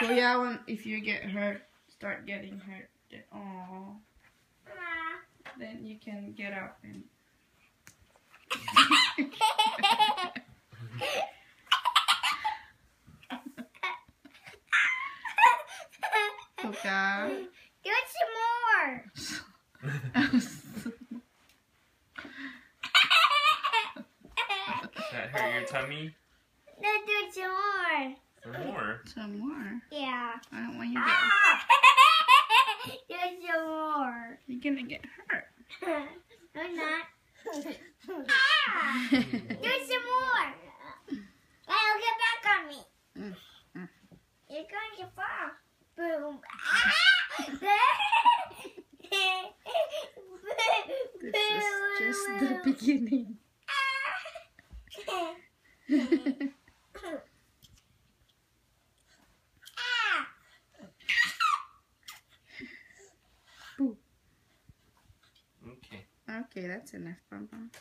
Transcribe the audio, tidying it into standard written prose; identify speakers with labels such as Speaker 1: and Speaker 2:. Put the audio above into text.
Speaker 1: Kuya, if you get hurt, start getting hurt, then then you can get up and Kuka.
Speaker 2: Do it some more.
Speaker 3: That hurt your tummy?
Speaker 2: No, do it some more.
Speaker 3: Some more?
Speaker 1: Some more.
Speaker 2: Yeah.
Speaker 1: I don't want you to
Speaker 2: Do it some more.
Speaker 1: You're gonna get hurt.
Speaker 2: No, I'm not. Do it some more. Kyle, get back on me. You're going to fall. Boom.
Speaker 1: This is just the beginning.
Speaker 3: Okay.
Speaker 1: Okay, that's enough, Pom Pom.